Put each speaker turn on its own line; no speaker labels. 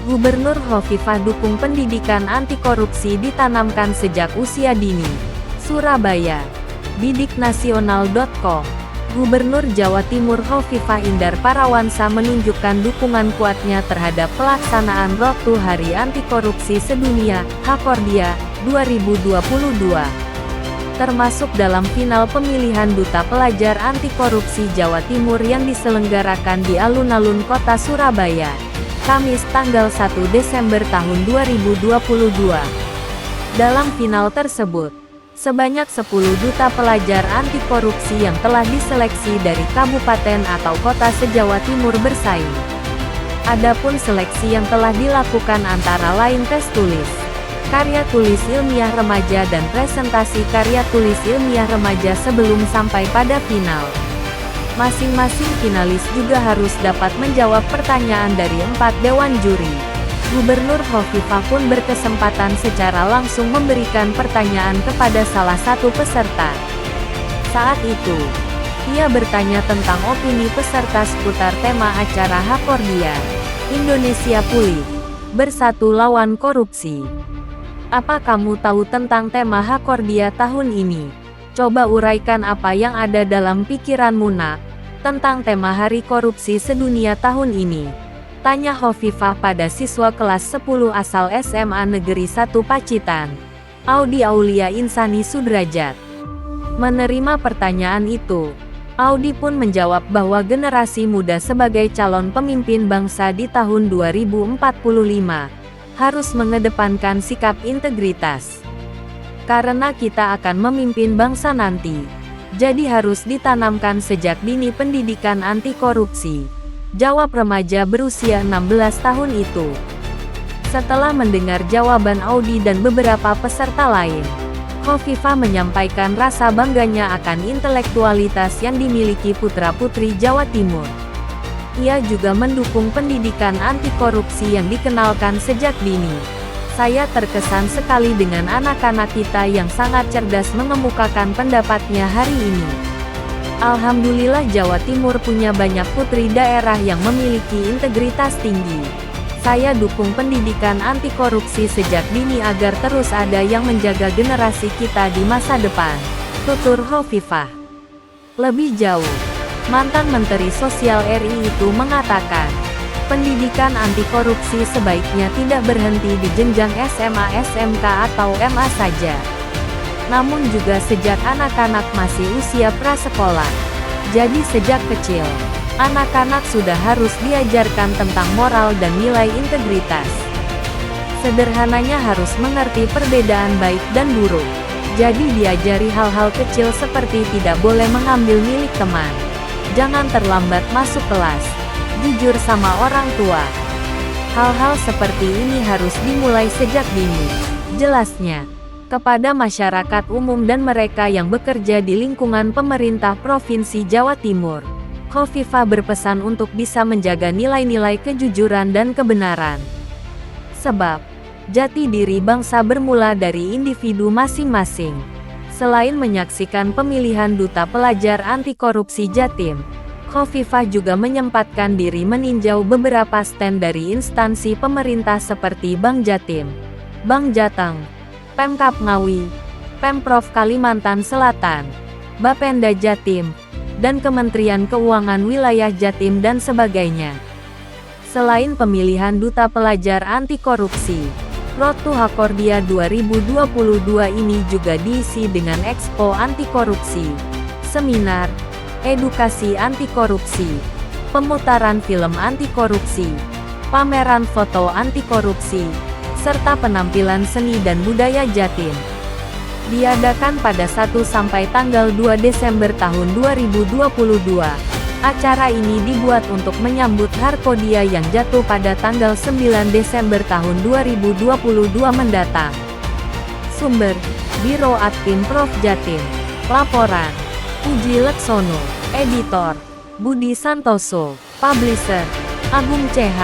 Gubernur Hovifah dukung pendidikan anti korupsi ditanamkan sejak usia dini. Surabaya. Bidiknasional.com. Gubernur Jawa Timur Hovifah Indar Parawansa menunjukkan dukungan kuatnya terhadap pelaksanaan Road to Hari Anti Korupsi Sedunia, Hakordia, 2022. Termasuk dalam final pemilihan Duta Pelajar Anti Korupsi Jawa Timur yang diselenggarakan di alun-alun kota Surabaya, Kamis tanggal 1 Desember tahun 2022. Dalam final tersebut, sebanyak 10 duta pelajar anti korupsi yang telah diseleksi dari kabupaten atau kota se-Jawa Timur bersaing. Adapun seleksi yang telah dilakukan antara lain tes tulis, karya tulis ilmiah remaja dan presentasi karya tulis ilmiah remaja sebelum sampai pada final. Masing-masing finalis juga harus dapat menjawab pertanyaan dari 4 dewan juri. Gubernur Hovifah pun berkesempatan secara langsung memberikan pertanyaan kepada salah satu peserta. Saat itu, ia bertanya tentang opini peserta seputar tema acara Hakordia, Indonesia Pulih, Bersatu Lawan Korupsi. Apa kamu tahu tentang tema Hakordia tahun ini? Coba uraikan apa yang ada dalam pikiranmu nak, tentang tema Hari Korupsi Sedunia tahun ini. Tanya Hovifah pada siswa kelas 10 asal SMA Negeri 1 Pacitan, Audi Aulia Insani Sudrajat. Menerima pertanyaan itu, Audi pun menjawab bahwa generasi muda sebagai calon pemimpin bangsa di tahun 2045 harus mengedepankan sikap integritas. Karena kita akan memimpin bangsa nanti, jadi harus ditanamkan sejak dini pendidikan anti korupsi, jawab remaja berusia 16 tahun itu. Setelah mendengar jawaban Audi dan beberapa peserta lain, Hovifah menyampaikan rasa bangganya akan intelektualitas yang dimiliki putra-putri Jawa Timur. Ia juga mendukung pendidikan anti korupsi yang dikenalkan sejak dini. Saya terkesan sekali dengan anak-anak kita yang sangat cerdas mengemukakan pendapatnya hari ini. Alhamdulillah Jawa Timur punya banyak putri daerah yang memiliki integritas tinggi. Saya dukung pendidikan anti korupsi sejak dini agar terus ada yang menjaga generasi kita di masa depan, tutur Hovifah. Lebih jauh, mantan Menteri Sosial RI itu mengatakan, pendidikan anti korupsi sebaiknya tidak berhenti di jenjang SMA, SMK atau MA saja, namun juga sejak anak-anak masih usia prasekolah. Jadi sejak kecil, anak-anak sudah harus diajarkan tentang moral dan nilai integritas. Sederhananya harus mengerti perbedaan baik dan buruk. Jadi diajari hal-hal kecil seperti tidak boleh mengambil milik teman, jangan terlambat masuk kelas, jujur sama orang tua. Hal-hal seperti ini harus dimulai sejak dini, jelasnya, kepada masyarakat umum dan mereka yang bekerja di lingkungan pemerintah Provinsi Jawa Timur. Hovifah berpesan untuk bisa menjaga nilai-nilai kejujuran dan kebenaran. Sebab, jati diri bangsa bermula dari individu masing-masing. Selain menyaksikan pemilihan Duta Pelajar Anti Korupsi Jatim, Hovifah juga menyempatkan diri meninjau beberapa stand dari instansi pemerintah seperti Bank Jatim, Bank Jateng, Pemkab Ngawi, Pemprov Kalimantan Selatan, Bapenda Jatim, dan Kementerian Keuangan Wilayah Jatim dan sebagainya. Selain pemilihan Duta Pelajar Anti Korupsi, Road to Hakordia 2022 ini juga diisi dengan Expo Anti Korupsi, seminar, edukasi anti korupsi, pemutaran film anti korupsi, pameran foto anti korupsi, serta penampilan seni dan budaya Jatim. Diadakan pada 1 sampai tanggal 2 Desember tahun 2022. Acara ini dibuat untuk menyambut Hakordia yang jatuh pada tanggal 9 Desember tahun 2022 mendatang. Sumber, Biro Admin Prof Jatim. Laporan, Puji Leksono. Editor, Budi Santoso. Publisher, Agung CH.